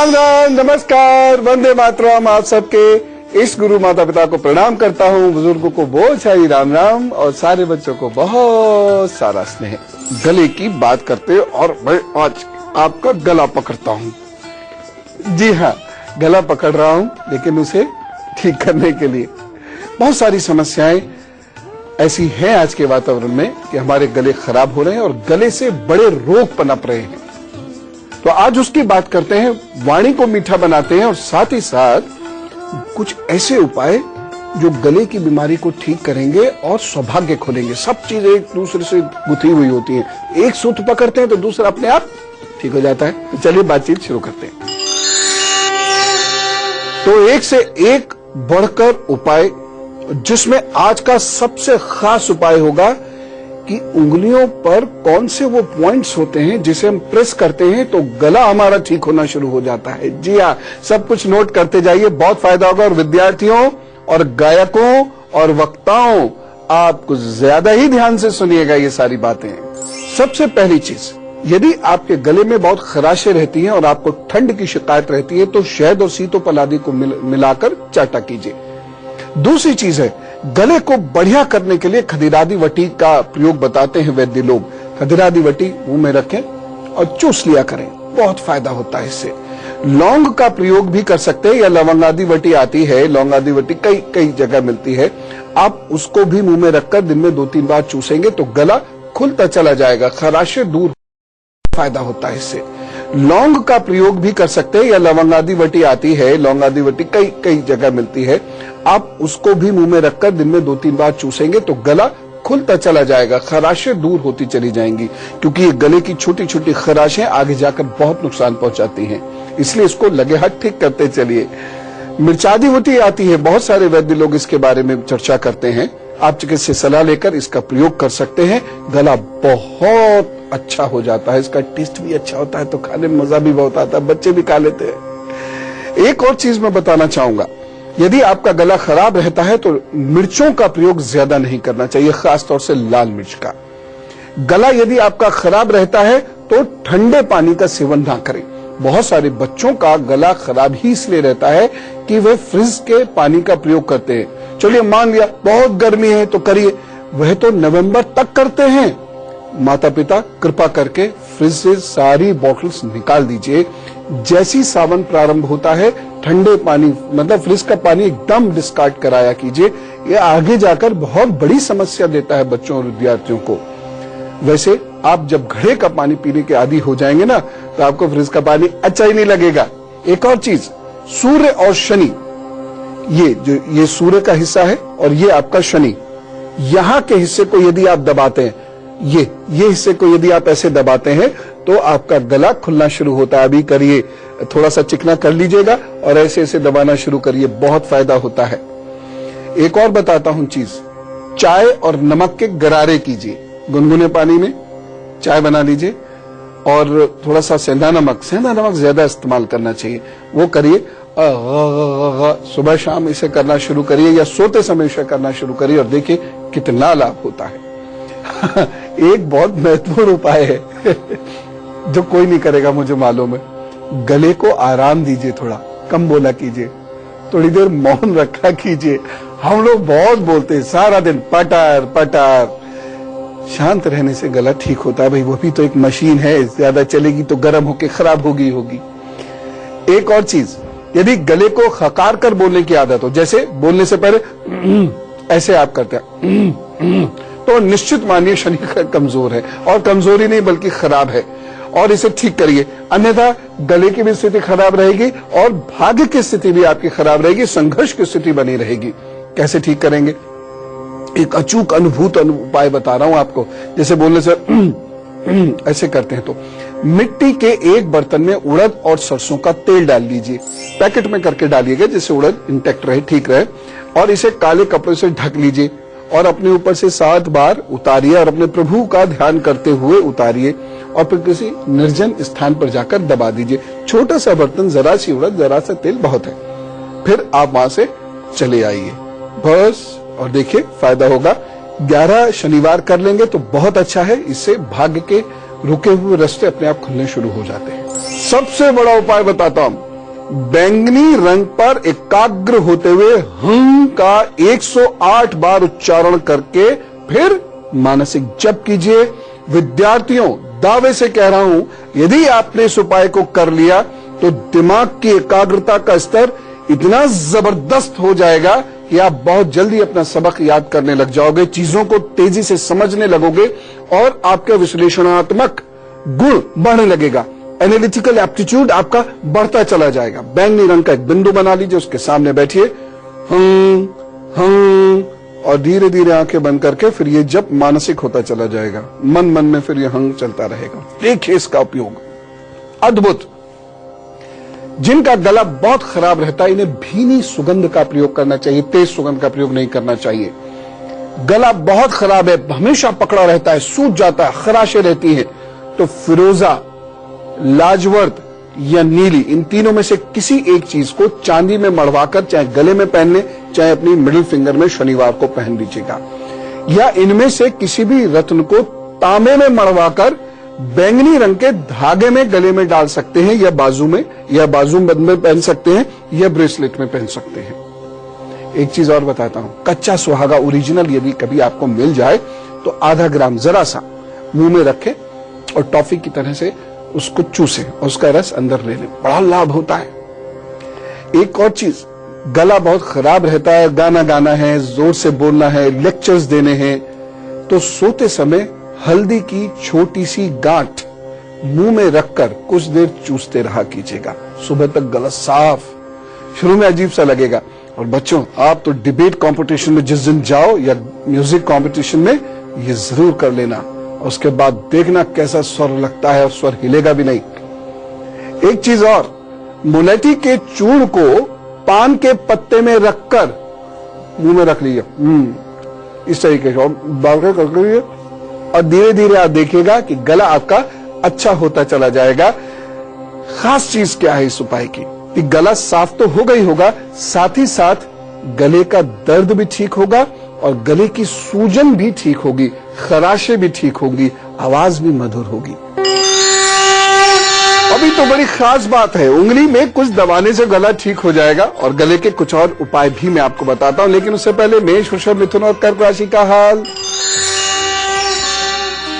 राम राम, नमस्कार, वंदे मातरम। आप सबके इस गुरु माता पिता को प्रणाम करता हूँ, बुजुर्गों को बहुत सारी राम राम और सारे बच्चों को बहुत सारा स्नेह। गले की बात करते और मैं आज आपका गला पकड़ता हूँ। जी हाँ, गला पकड़ रहा हूँ, लेकिन उसे ठीक करने के लिए बहुत सारी समस्याएं ऐसी हैं आज के वातावरण में कि हमारे गले खराब हो रहे हैं और गले से बड़े रोग पनप रहे हैं। तो आज उसकी बात करते हैं, वाणी को मीठा बनाते हैं और साथ ही साथ कुछ ऐसे उपाय जो गले की बीमारी को ठीक करेंगे और सौभाग्य खोलेंगे। सब चीजें एक दूसरे से गुथी हुई होती हैं, एक सूत्र पकड़ते हैं तो दूसरा अपने आप ठीक हो जाता है। तो चलिए बातचीत शुरू करते हैं। तो एक से एक बढ़कर उपाय, जिसमें आज का सबसे खास उपाय होगा कि उंगलियों पर कौन से वो पॉइंट्स होते हैं जिसे हम प्रेस करते हैं तो गला हमारा ठीक होना शुरू हो जाता है। जी हाँ, सब कुछ नोट करते जाइए, बहुत फायदा होगा। और विद्यार्थियों और गायकों और वक्ताओं, आप कुछ ज्यादा ही ध्यान से सुनिएगा ये सारी बातें। सबसे पहली चीज, यदि आपके गले में बहुत खराशें रहती हैं और आपको ठंड की शिकायत रहती है तो शहद और सीतोपल आदि को मिलाकर चाटा कीजिए। दूसरी चीज है, गले को बढ़िया करने के लिए खदिरादी वटी का प्रयोग बताते हैं वैद्य लोग। खदिरादी वटी मुंह में रखें और चूस लिया करें, बहुत फायदा होता है इससे। लौंग का प्रयोग भी कर सकते हैं, या लवंगादी वटी आती है, लौंगादी वटी कई कई जगह मिलती है। आप उसको भी मुंह में रखकर दिन में 2-3 बार चूसेंगे तो गला खुलता चला जाएगा, खराशें दूर, फायदा होता है इससे। लौंग का प्रयोग भी कर सकते हैं, या लवंगादी वटी आती है, लौंगादी वटी कई कई जगह मिलती है। आप उसको भी मुंह में रखकर दिन में 2-3 बार चूसेंगे तो गला खुलता चला जाएगा, खराशें दूर होती चली जाएंगी, क्योंकि ये गले की छोटी छोटी खराशें आगे जाकर बहुत नुकसान पहुंचाती हैं। इसलिए इसको लगे हाथ ठीक करते चलिए। मिर्चादी वटी आती है, बहुत सारे वैद्य लोग इसके बारे में चर्चा करते हैं। आप चिकित्सक सेवा लेकर इसका प्रयोग कर सकते हैं, गला बहुत अच्छा हो जाता है, इसका टेस्ट भी अच्छा होता है, तो खाने में मजा भी बहुत आता है, बच्चे भी खा लेते हैं। एक और चीज मैं बताना चाहूंगा, यदि आपका गला खराब रहता है तो मिर्चों का प्रयोग ज्यादा नहीं करना चाहिए, खासतौर से लाल मिर्च का। गला यदि आपका खराब रहता है तो ठंडे पानी का सेवन ना करें। बहुत सारे बच्चों का गला खराब ही इसलिए रहता है कि वे फ्रिज के पानी का प्रयोग करते हैं। चलिए मान लिया बहुत गर्मी है तो करिए, वह तो नवंबर तक करते हैं। माता पिता कृपा करके फ्रिज से सारी बॉटल्स निकाल दीजिए। जैसी सावन प्रारंभ होता है, ठंडे पानी मतलब फ्रिज का पानी एकदम डिस्कार्ड कराया कीजिए। यह आगे जाकर बहुत बड़ी समस्या देता है बच्चों और विद्यार्थियों को। वैसे आप जब घड़े का पानी पीने के आदी हो जाएंगे ना, तो आपको फ्रिज का पानी अच्छा ही नहीं लगेगा। एक और चीज, सूर्य और शनि, ये सूर्य का हिस्सा है और ये आपका शनि, यहाँ के हिस्से को यदि आप दबाते हैं, ये हिस्से को यदि आप ऐसे दबाते हैं तो आपका गला खुलना शुरू होता है। अभी करिए, थोड़ा सा चिकना कर लीजिएगा और ऐसे ऐसे दबाना शुरू करिए, बहुत फायदा होता है। एक और बताता हूं चीज, चाय और नमक के गरारे कीजिए। गुनगुने पानी में चाय बना लीजिए और थोड़ा सा सेंधा नमक ज्यादा इस्तेमाल करना चाहिए, वो करिए। सुबह शाम इसे करना शुरू करिए या सोते समय इसे करना शुरू करिए और देखिए कितना लाभ होता है। एक बहुत महत्वपूर्ण उपाय है जो कोई नहीं करेगा, मुझे मालूम है। गले को आराम दीजिए, थोड़ा कम बोला कीजिए, थोड़ी देर मौन रखा कीजिए। हम लोग बहुत बोलते हैं सारा दिन, पटार पटार। शांत रहने से गला ठीक होता है भाई, वो भी तो एक मशीन है, ज्यादा चलेगी तो गर्म होके खराब होगी। एक और चीज, यदि गले को खकार कर बोलने की आदत हो, जैसे बोलने से पहले ऐसे आप करते हैं, तो निश्चित मानिए शनि कमजोर है, और कमजोरी नहीं बल्कि खराब है, और इसे ठीक करिए। अन्यथा गले की भी स्थिति खराब रहेगी और भाग्य की स्थिति भी आपकी खराब रहेगी, संघर्ष की स्थिति बनी रहेगी। कैसे ठीक करेंगे? एक अचूक अनुभूत उपाय बता रहा हूं आपको। जैसे बोलने से ऐसे करते हैं तो मिट्टी के एक बर्तन में उड़द और सरसों का तेल डाल लीजिए, पैकेट में करके डालिएगा जिससे उड़द इंटैक्ट रहे, ठीक रहे, और इसे काले कपड़े से ढक लीजिए और अपने ऊपर से 7 बार उतारिए और अपने प्रभु का ध्यान करते हुए उतारिए और फिर किसी निर्जन स्थान पर जाकर दबा दीजिए। छोटा सा बर्तन, जरा सी उड़द, जरा सा तेल बहुत है। फिर आप वहां से चले आइए बस, और देखिए फायदा होगा। 11 शनिवार कर लेंगे तो बहुत अच्छा है, इससे भाग्य के रुके हुए रास्ते अपने आप खुलने शुरू हो जाते हैं। सबसे बड़ा उपाय बताता हूं, बैंगनी रंग पर एकाग्र होते हुए हं का 108 बार उच्चारण करके फिर मानसिक जप कीजिए। विद्यार्थियों, दावे से कह रहा हूं, यदि आपने इस उपाय को कर लिया तो दिमाग की एकाग्रता का स्तर इतना जबरदस्त हो जाएगा कि आप बहुत जल्दी अपना सबक याद करने लग जाओगे, चीजों को तेजी से समझने लगोगे और आपका विश्लेषणात्मक गुण बढ़ने लगेगा। एनालिटिकल एप्टीट्यूड आपका बढ़ता चला जाएगा। बैंगनी रंग का एक बिंदु बना लीजिए, उसके सामने बैठिए, हं हं, और धीरे धीरे आंखें बंद करके फिर ये जप मानसिक होता चला जाएगा। मन मन में फिर ये हंग चलता रहेगा। देखिए इसका उपयोग अद्भुत। जिनका गला बहुत खराब रहता है, इन्हें भीनी सुगंध का प्रयोग करना चाहिए, तेज सुगंध का प्रयोग नहीं करना चाहिए। गला बहुत खराब है, हमेशा पकड़ा रहता है, सूज जाता है, खराशें रहती हैं, तो फिरोजा, लाजवर्द या नीली, इन तीनों में से किसी एक चीज को चांदी में मढ़वाकर चाहे गले में पहन ले, चाहे अपनी मिडिल फिंगर में शनिवार को पहन लीजिएगा, या इनमें से किसी भी रत्न को तांबे में मढ़वाकर बैंगनी रंग के धागे में गले में डाल सकते हैं, या बाजू बंद में पहन सकते हैं, या ब्रेसलेट में पहन सकते हैं। एक चीज और बताता हूं, कच्चा सुहागा ओरिजिनल यदि कभी आपको मिल जाए तो आधा ग्राम जरा सा मुंह में रखें और टॉफी की तरह से उसको चूसे और उसका रस अंदर ले लें, बड़ा लाभ होता है। एक और चीज, गला बहुत खराब रहता है, गाना गाना है, जोर से बोलना है, लेक्चर्स देने हैं, तो सोते समय हल्दी की छोटी सी गांठ मुंह में रखकर कुछ देर चूसते रहा कीजिएगा, सुबह तक गला साफ। शुरू में अजीब सा लगेगा। और बच्चों, आप तो डिबेट कंपटीशन में जिस दिन जाओ या म्यूजिक कंपटीशन में, ये जरूर कर लेना, उसके बाद देखना कैसा स्वर लगता है और स्वर हिलेगा भी नहीं। एक चीज और, मुलेठी के चूर्ण को पान के पत्ते में रखकर मुंह में रख लीजिए, इस तरीके से, और बार कर लीजिए, और धीरे धीरे आप देखिएगा कि गला आपका अच्छा होता चला जाएगा। खास चीज क्या है इस उपाय की, कि गला साफ तो होगा ही होगा, साथ ही साथ गले का दर्द भी ठीक होगा और गले की सूजन भी ठीक होगी, खराशें भी ठीक होगी, आवाज भी मधुर होगी। अभी तो बड़ी खास बात है, उंगली में कुछ दबाने से गला ठीक हो जाएगा, और गले के कुछ और उपाय भी मैं आपको बताता हूं, लेकिन उससे पहले मेष, वृषभ, मिथुन और कर्क राशि का हाल।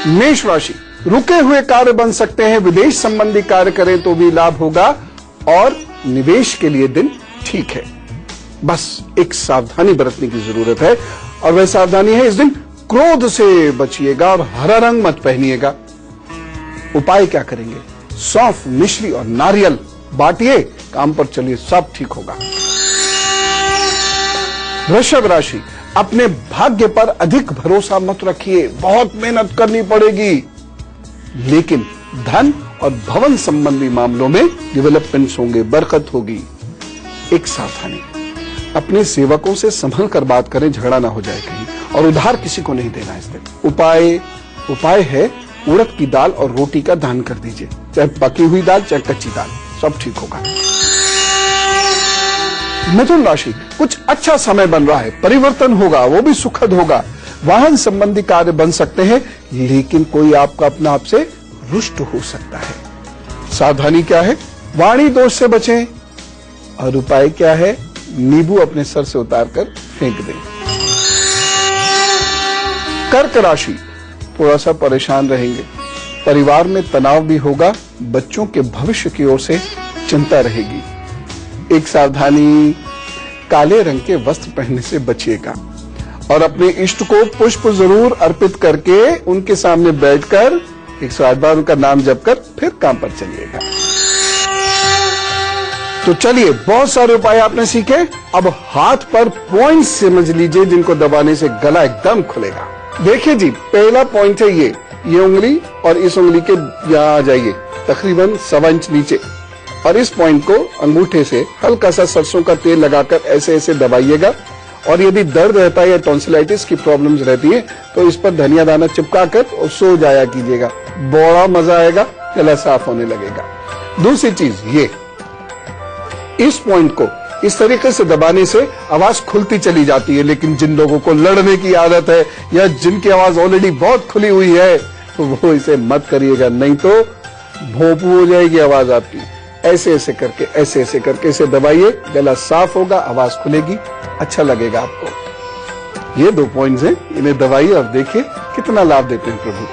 मेष राशि, रुके हुए कार्य बन सकते हैं, विदेश संबंधी कार्य करें तो भी लाभ होगा, और निवेश के लिए दिन ठीक है। बस एक सावधानी बरतने की जरूरत है, और वह सावधानी है, इस दिन क्रोध से बचिएगा और हरा रंग मत पहनिएगा। उपाय क्या करेंगे, सौंफ, मिश्री और नारियल बांटिए, काम पर चलिए, सब ठीक होगा। वृषभ राशि, अपने भाग्य पर अधिक भरोसा मत रखिए, बहुत मेहनत करनी पड़ेगी, लेकिन धन और भवन संबंधी मामलों में डेवलपमेंट्स होंगे, बरकत होगी। एक सावधानी, अपने सेवकों से संभल कर बात करें, झगड़ा ना हो जाए कहीं, और उधार किसी को नहीं देना इस दिन। उपाय है, उड़द की दाल और रोटी का दान कर दीजिए, चाहे पकी हुई दाल चाहे कच्ची दाल, सब ठीक होगा। मिथुन राशि, कुछ अच्छा समय बन रहा है, परिवर्तन होगा, वो भी सुखद होगा, वाहन संबंधी कार्य बन सकते हैं, लेकिन कोई आपका अपना आपसे रुष्ट हो सकता है। सावधानी क्या है, वाणी दोष से बचें, और उपाय क्या है, नींबू अपने सर से उतारकर फेंक दें। कर्क राशि, थोड़ा सा परेशान रहेंगे, परिवार में तनाव भी होगा, बच्चों के भविष्य की ओर से चिंता रहेगी। एक सावधानी, काले रंग के वस्त्र पहनने से बचिएगा, और अपने इष्ट को पुष्प जरूर अर्पित करके उनके सामने बैठकर 108 बार उनका नाम जप कर फिर काम पर चलिएगा। तो चलिए, बहुत सारे उपाय आपने सीखे, अब हाथ पर पॉइंट समझ लीजिए जिनको दबाने से गला एकदम खुलेगा। देखिए जी, पहला पॉइंट है ये उंगली, और इस उंगली के यहां आ जाइए तकरीबन 1.25 इंच नीचे, और इस पॉइंट को अंगूठे से हल्का सा सरसों का तेल लगाकर ऐसे ऐसे दबाइएगा, और यदि दर्द रहता है या टॉन्सिलाइटिस की प्रॉब्लम्स रहती है तो इस पर धनिया दाना चिपका कर और सो जाया कीजिएगा, बड़ा मजा आएगा, गला साफ होने लगेगा। दूसरी चीज, ये इस पॉइंट को इस तरीके से दबाने से आवाज खुलती चली जाती है, लेकिन जिन लोगों को लड़ने की आदत है या जिनकी आवाज ऑलरेडी बहुत खुली हुई है, तो वो इसे मत करिएगा, नहीं तो भोंपू हो जाएगी आवाज आपकी। ऐसे ऐसे करके इसे दबाइए, गला साफ होगा, आवाज खुलेगी, अच्छा लगेगा आपको। ये 2 पॉइंट्स हैं, इन्हें दबाइए और देखिए कितना लाभ देते हैं प्रभु।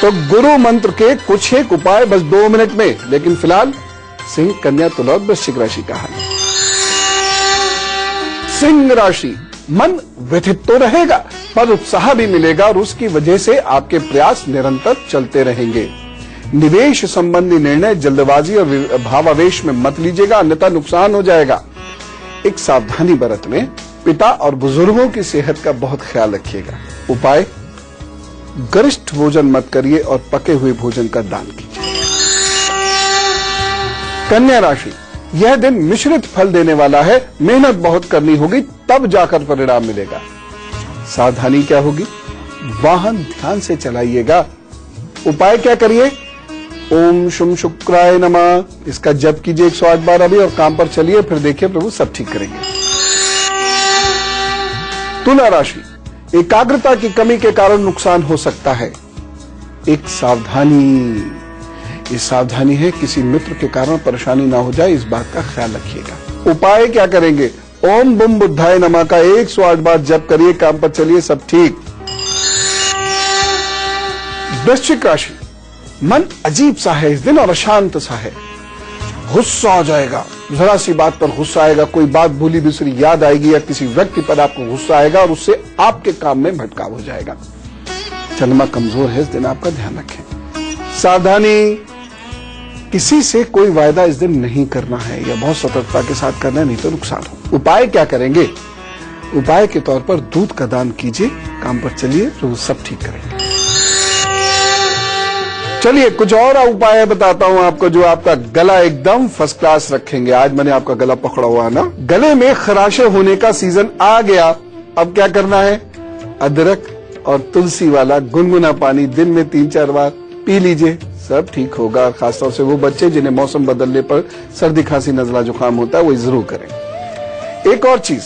तो गुरु मंत्र के कुछ एक उपाय बस 2 मिनट में, लेकिन फिलहाल सिंह, कन्या, तुला और वृश्चिक राशि का हाल। सिंह राशि, मन व्यथित तो रहेगा पर उत्साह भी मिलेगा और उसकी वजह से आपके प्रयास निरंतर चलते रहेंगे। निवेश संबंधी निर्णय जल्दबाजी और भावावेश में मत लीजिएगा, अन्यथा नुकसान हो जाएगा। एक सावधानी बरत में पिता और बुजुर्गों की सेहत का बहुत ख्याल रखिएगा। उपाय, गरिष्ठ भोजन मत करिए और पके हुए भोजन का दान कीजिए। कन्या राशि, यह दिन मिश्रित फल देने वाला है, मेहनत बहुत करनी होगी तब जाकर परिणाम मिलेगा। सावधानी क्या होगी, वाहन ध्यान से चलाइएगा। उपाय क्या करिए, ओम शुम शुक्राय नमः, इसका जप कीजिए 108 बार अभी और काम पर चलिए, फिर देखिए प्रभु सब ठीक करेंगे। तुला राशि, एकाग्रता की कमी के कारण नुकसान हो सकता है। एक सावधानी, ये सावधानी है किसी मित्र के कारण परेशानी ना हो जाए, इस बात का ख्याल रखिएगा। उपाय क्या करेंगे, ओम बुम बुद्धाय नमः का 108 बार जप करिए, काम पर चलिए, सब ठीक। वृश्चिक राशि, मन अजीब सा है इस दिन और अशांत सा है, गुस्सा आ जाएगा, जरा सी बात पर गुस्सा आएगा, कोई बात भूली दूसरी याद आएगी या किसी व्यक्ति पर आपको गुस्सा आएगा और उससे आपके काम में भटकाव हो जाएगा। चंद्रमा कमजोर है इस दिन, आपका ध्यान रखें। सावधानी, किसी से कोई वायदा इस दिन नहीं करना है या बहुत सतर्कता के साथ करना है, नहीं तो नुकसान हो। उपाय क्या करेंगे, उपाय के तौर पर दूध का दान कीजिए, काम पर चलिए, तो सब ठीक करेंगे। चलिए कुछ और उपाय बताता हूं आपको जो आपका गला एकदम फर्स्ट क्लास रखेंगे। आज मैंने आपका गला पकड़ा हुआ है ना, गले में खराशे होने का सीजन आ गया। अब क्या करना है, अदरक और तुलसी वाला गुनगुना पानी दिन में 3-4 बार पी लीजिए, सब ठीक होगा। खासतौर से वो बच्चे जिन्हें मौसम बदलने पर सर्दी खांसी नजला जुकाम होता है, वो जरूर करें। एक और चीज,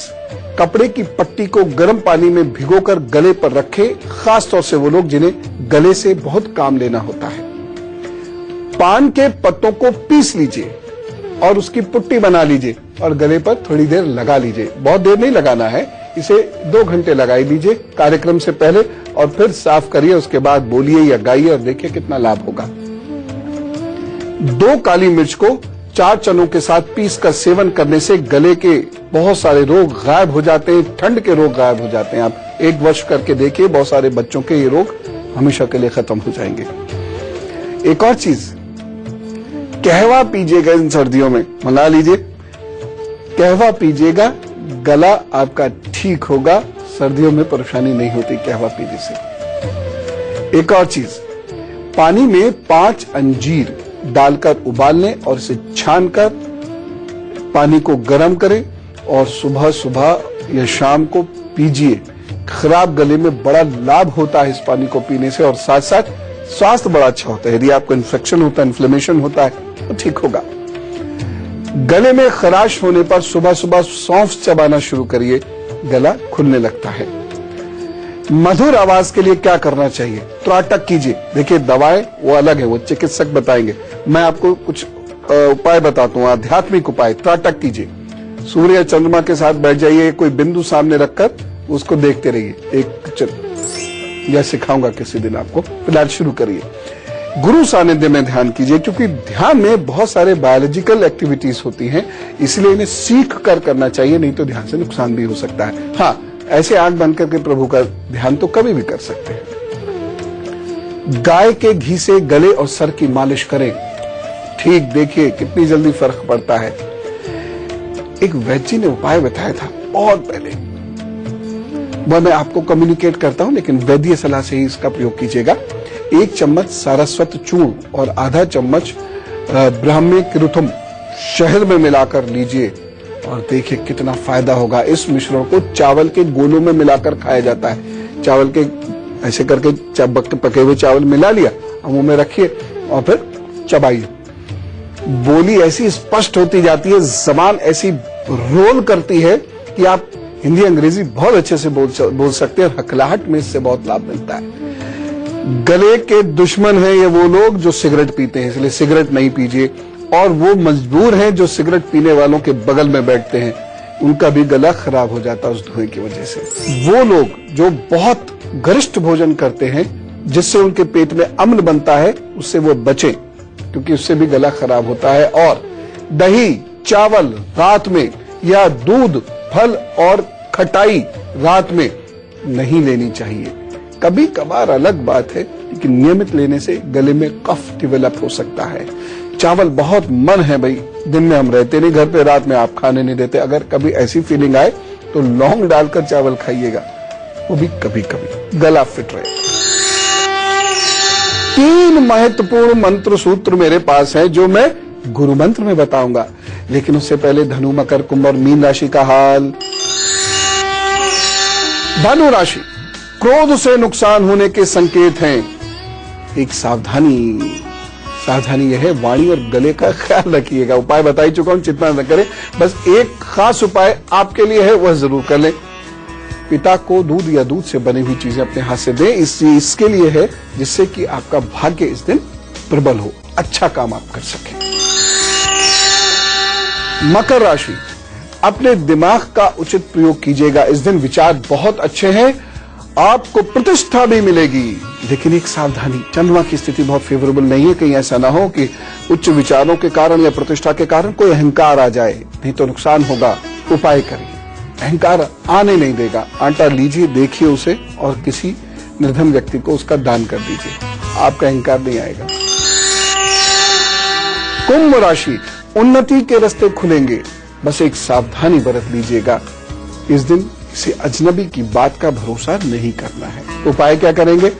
कपड़े की पट्टी को गर्म पानी में भिगोकर गले पर रखें, खासतौर से वो लोग जिन्हें गले से बहुत काम लेना होता है। पान के पत्तों को पीस लीजिए और उसकी पुट्टी बना लीजिए और गले पर थोड़ी देर लगा लीजिए, बहुत देर नहीं लगाना है, इसे 2 घंटे लगाई लीजिए कार्यक्रम से पहले और फिर साफ करिए, उसके बाद बोलिए या गाइए और देखिए कितना लाभ होगा। 2 काली मिर्च को 4 चनों के साथ पीस कर सेवन करने से गले के बहुत सारे रोग गायब हो जाते हैं, ठंड के रोग गायब हो जाते हैं। आप 1 वर्ष करके देखिए, बहुत सारे बच्चों के ये रोग हमेशा के लिए खत्म हो जाएंगे। एक और चीज, कहवा पीजिएगा इन सर्दियों में, मंगा लीजिए, कहवा पीजिएगा, गला आपका ठीक होगा, सर्दियों में परेशानी नहीं होती कहवा पीने से। एक और चीज, पानी में 5 अंजीर डालकर उबाल लें और इसे छानकर पानी को गर्म करें और सुबह सुबह या शाम को पीजिए। खराब गले में बड़ा लाभ होता है इस पानी को पीने से और साथ साथ स्वास्थ्य बड़ा अच्छा होता है। यदि आपको इन्फेक्शन होता है, इन्फ्लेमेशन होता है तो ठीक होगा। गले में खराश होने पर सुबह सुबह सौंफ चबाना शुरू करिए, गला खुलने लगता है। मधुर आवाज के लिए क्या करना चाहिए, त्राटक कीजिए। देखिए दवाएं वो अलग है, वो चिकित्सक बताएंगे, मैं आपको कुछ उपाय बताता हूं, आध्यात्मिक उपाय। त्राटक कीजिए, सूर्य या चंद्रमा के साथ बैठ जाइए, कोई बिंदु सामने रखकर उसको देखते रहिए। यह सिखाऊंगा किसी दिन आपको, फिलहाल शुरू करिए। गुरु सानिध्य में ध्यान कीजिए, क्योंकि ध्यान में बहुत सारे बायोलॉजिकल एक्टिविटीज होती हैं, इसलिए इन्हें सीख कर करना चाहिए, नहीं तो ध्यान से नुकसान भी हो सकता है। हाँ, ऐसे आंख बंद करके प्रभु का ध्यान तो कभी भी कर सकते हैं। गाय के घी से गले और सर की मालिश करें, ठीक देखिए कितनी जल्दी फर्क पड़ता है। एक वैद्य जी ने उपाय बताया था बहुत पहले, वह मैं आपको कम्युनिकेट करता हूं, लेकिन वैद्य सलाह से ही इसका प्रयोग कीजिएगा। 1 चम्मच सारस्वत चूर्ण और आधा चम्मच ब्राह्मीकृतम शहद में मिलाकर लीजिए और देखिए कितना फायदा होगा। इस मिश्रण को चावल के गोलों में मिलाकर खाया जाता है। चावल के ऐसे करके पके हुए चावल मिला लिया और मुंह में रखिए और फिर चबाइए। बोली ऐसी स्पष्ट होती जाती है, जबान ऐसी रोल करती है कि आप हिंदी अंग्रेजी बहुत अच्छे से बोल सकते हैं और हकलाहट में इससे बहुत लाभ मिलता है। गले के दुश्मन हैं ये वो लोग जो सिगरेट पीते हैं, इसलिए सिगरेट नहीं पीजिए। और वो मजबूर हैं जो सिगरेट पीने वालों के बगल में बैठते हैं, उनका भी गला खराब हो जाता है उस धुएं की वजह से। वो लोग जो बहुत गरिष्ठ भोजन करते हैं जिससे उनके पेट में अम्ल बनता है, उससे वो बचें, क्योंकि उससे भी गला खराब होता है। और दही, चावल रात में, या दूध, फल और खटाई रात में नहीं लेनी चाहिए। कभी कभार अलग बात है, लेकिन नियमित लेने से गले में कफ डेवलप हो सकता है। चावल बहुत मन है भाई, दिन में हम रहते नहीं घर पे, रात में आप खाने नहीं देते। अगर कभी ऐसी फीलिंग आए तो लौंग डालकर चावल खाइएगा, वो भी कभी कभी, गला फिट रहे। 3 महत्वपूर्ण मंत्र सूत्र मेरे पास हैं जो मैं गुरु मंत्र में बताऊंगा, लेकिन उससे पहले धनु, मकर, कुंभ और मीन राशि का हाल। धनु राशि, क्रोध से नुकसान होने के संकेत हैं। एक सावधानी यह है, वाणी और गले का ख्याल रखिएगा। उपाय बता ही चुका हूं, चिंता न करें। बस एक खास उपाय आपके लिए है, वह जरूर कर लें। पिता को दूध या दूध से बनी हुई चीजें अपने हाथ से दें। इसके लिए है जिससे कि आपका भाग्य इस दिन प्रबल हो, अच्छा काम आप कर सकें। मकर राशि, अपने दिमाग का उचित प्रयोग कीजिएगा। इस दिन विचार बहुत अच्छे हैं, आपको प्रतिष्ठा भी मिलेगी। लेकिन एक सावधानी, चंद्रमा की स्थिति बहुत फेवरेबल नहीं है, कहीं ऐसा ना हो कि उच्च विचारों के कारण या प्रतिष्ठा के कारण कोई अहंकार आ जाए, नहीं तो नुकसान होगा। उपाय करिए, अहंकार आने नहीं देगा। आटा लीजिए, देखिए उसे, और किसी निर्धन व्यक्ति को उसका दान कर दीजिए, आपका अहंकार नहीं आएगा। कुंभ राशि, उन्नति के रास्ते खुलेंगे, बस एक सावधानी बरत लीजिएगा। इस दिन किसी अजनबी की बात का भरोसा नहीं करना है। उपाय क्या करेंगे?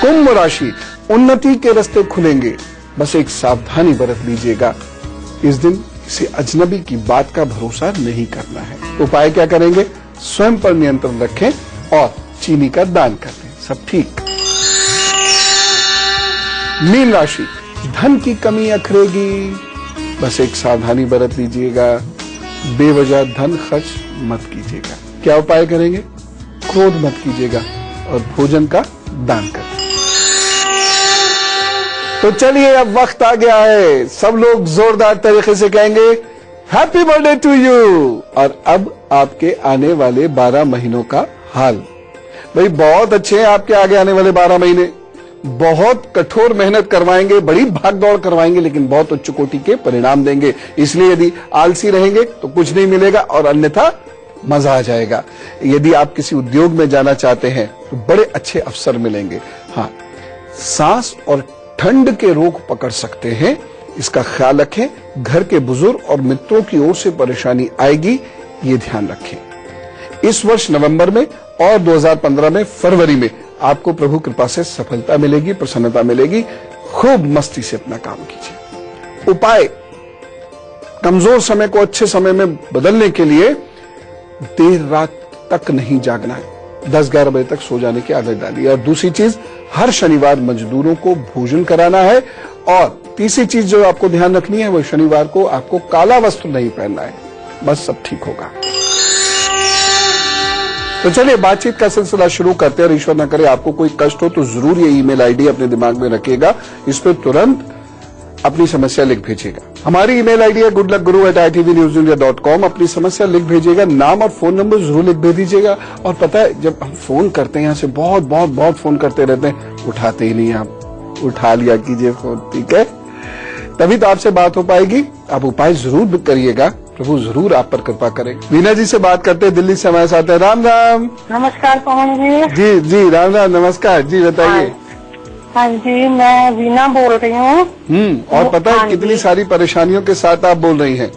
कुंभ राशि, उन्नति के रास्ते खुलेंगे, बस एक सावधानी बरत लीजिएगा। इस दिन किसी अजनबी की बात का भरोसा नहीं करना है। उपाय क्या करेंगे? स्वयं पर नियंत्रण रखें और चीनी का दान कर दें, सब ठीक। मीन राशि, धन की कमी अखरेगी, बस एक सावधानी बरत लीजिएगा। बेवजह धन खर्च मत कीजिएगा। क्या उपाय करेंगे? क्रोध मत कीजिएगा और भोजन का दान करें। तो चलिए, अब वक्त आ गया है, सब लोग जोरदार तरीके से कहेंगे हैप्पी बर्थडे टू यू। और अब आपके आने वाले 12 महीनों का हाल। भाई बहुत अच्छे हैं आपके आगे आने वाले 12 महीने, बहुत कठोर मेहनत करवाएंगे, बड़ी भागदौड़ करवाएंगे, लेकिन बहुत उच्च कोटि के परिणाम देंगे। इसलिए यदि आलसी रहेंगे तो कुछ नहीं मिलेगा, और अन्यथा मजा आ जाएगा। यदि आप किसी उद्योग में जाना चाहते हैं तो बड़े अच्छे अवसर मिलेंगे। हाँ, सांस और ठंड के रोग पकड़ सकते हैं, इसका ख्याल रखें। घर के बुजुर्ग और मित्रों की ओर से परेशानी आएगी, ये ध्यान रखें। इस वर्ष नवंबर में और 2015 में फरवरी में आपको प्रभु कृपा से सफलता मिलेगी, प्रसन्नता मिलेगी। खूब मस्ती से अपना काम कीजिए। उपाय, कमजोर समय को अच्छे समय में बदलने के लिए देर रात तक नहीं जागना है, 10-11 बजे तक सो जाने की आदत डालिए। और दूसरी चीज, हर शनिवार मजदूरों को भोजन कराना है। और तीसरी चीज जो आपको ध्यान रखनी है, वो शनिवार को आपको काला वस्त्र नहीं पहनना है। बस सब ठीक होगा। तो चलिए बातचीत का सिलसिला शुरू करते हैं। और ईश्वर न करे आपको कोई कष्ट हो तो जरूर ये ईमेल आईडी अपने दिमाग में रखिएगा, इस पर तुरंत अपनी समस्या लिख भेजिएगा। हमारी ईमेल आईडी है goodluckguru@itvnewsindia.com। अपनी समस्या लिख भेजिएगा, नाम और फोन नंबर जरूर लिख भेज दीजिएगा। और पता है, जब हम फोन करते हैं यहाँ से बहुत फोन करते रहते हैं, उठाते ही नहीं आप, उठा लिया कीजिए फोन, ठीक है? तभी तो आपसे बात हो पाएगी। आप उपाय जरूर करिएगा, प्रभु जरूर आप पर कृपा करें। वीना जी से बात करते हैं, दिल्ली से हमारे साथ है। राम राम। नमस्कार पवन जी। जी जी, राम राम, नमस्कार जी, बताइए। हाँ जी, मैं वीना बोल रही हूँ। और पता है कितनी सारी परेशानियों के साथ आप बोल रही हैं।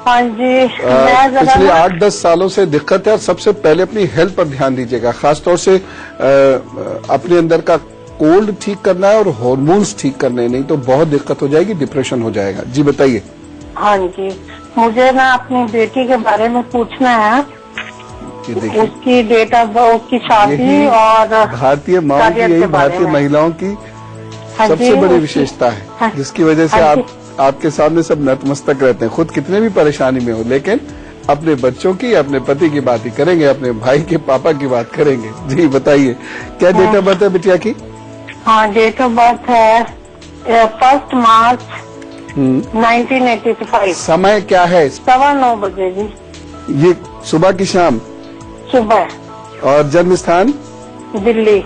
हाँ जी, पिछले 8-10 सालों से दिक्कत है। और सबसे पहले अपनी हेल्थ पर ध्यान दीजिएगा, खासतौर से अपने अंदर का कोल्ड ठीक करना है और हार्मोन्स ठीक करने, नहीं तो बहुत दिक्कत हो जाएगी, डिप्रेशन हो जाएगा। जी बताइए। हाँ जी, मुझे ना अपनी बेटी के बारे में पूछना है। उसकी डेट ऑफ बर्थ की शादी और भारतीय माँ की, यही भारतीय महिलाओं की सबसे बड़ी विशेषता है, जिसकी वजह से आपके सामने सब नतमस्तक रहते हैं। खुद कितने भी परेशानी में हो, लेकिन अपने बच्चों की, अपने पति की बात ही करेंगे, अपने भाई के पापा की बात करेंगे। जी बताइए, क्या डेट ऑफ बर्थ है बिटिया की? हाँ, डेट ऑफ बर्थ है 1 मार्च 1985। समय क्या है? 9:15 बजे जी। ये सुबह की शाम? सुबह। और जन्म स्थान? दिल्ली।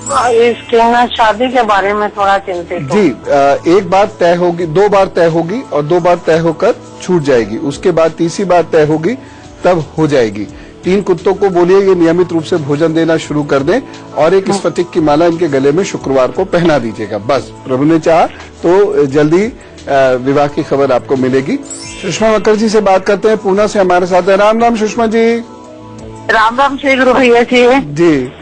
इसके ना शादी के बारे में थोड़ा चिंतित हूँ। जी एक बार तय होगी, 2 बार तय होगी और 2 बार तय होकर छूट जाएगी, उसके बाद तीसरी बार तय होगी तब हो जाएगी। 3 कुत्तों को बोलिए ये नियमित रूप से भोजन देना शुरू कर दें और एक स्फटिक की माला इनके गले में शुक्रवार को पहना दीजिएगा। बस प्रभु ने चाहा तो जल्दी विवाह की खबर आपको मिलेगी। सुषमा मुखर्जी से बात करते हैं, पूना से हमारे साथ है। राम राम सुषमा जी। राम राम श्री गुरु भैया जी। जी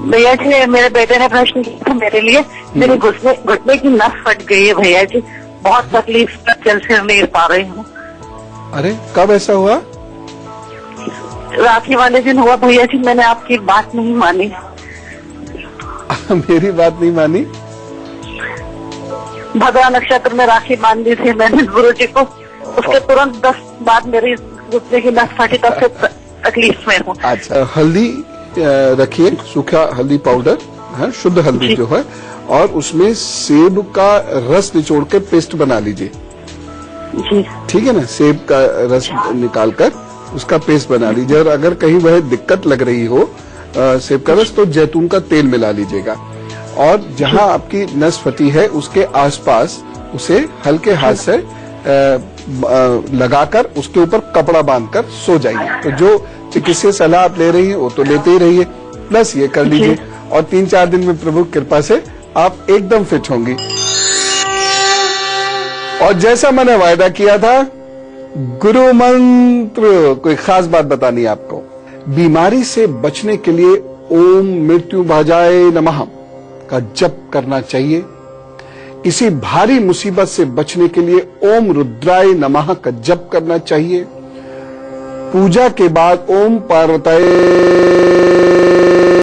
भैया जी, मेरे बेटे ने प्रश्न किया मेरे लिए। मेरे घुटने की नस फट गई है भैया जी, बहुत तकलीफ चल फिर नहीं पा रही हूँ। अरे कब ऐसा हुआ? राखी वाले दिन हुआ भैया जी, मैंने आपकी बात नहीं मानी। मेरी बात नहीं मानी? भद्रा नक्षत्र में राखी बांध दी थी मैंने गुरु जी को, उसके तुरंत 10 बाद मेरी घुटने की नस फटी, तब से तकलीफ में हूँ। अच्छा, हल्दी रखिए, सूखा हल्दी पाउडर है, शुद्ध हल्दी जो है, और उसमें सेब का रस निचोड़ के पेस्ट बना लीजिए। ठीक है ना, सेब का रस निकालकर उसका पेस्ट बना लीजिए। और अगर कहीं वह दिक्कत लग रही हो सेब का रस, तो जैतून का तेल मिला लीजिएगा और जहां आपकी नस फटी है उसके आसपास उसे हल्के हाथ से लगाकर उसके ऊपर कपड़ा बांधकर सो जाइए। तो जो चिकित्सीय सलाह आप ले रही हैं वो तो लेते ही रहिए, प्लस ये कर लीजिए और 3-4 दिन में प्रभु की कृपा से आप एकदम फिट होंगी। और जैसा मैंने वायदा किया था, गुरु मंत्र, कोई खास बात बतानी है आपको। बीमारी से बचने के लिए ओम मृत्यु भाजाय नमः का जप करना चाहिए। किसी भारी मुसीबत से बचने के लिए ओम रुद्राय नमः का जप करना चाहिए। पूजा के बाद ओम पार्वती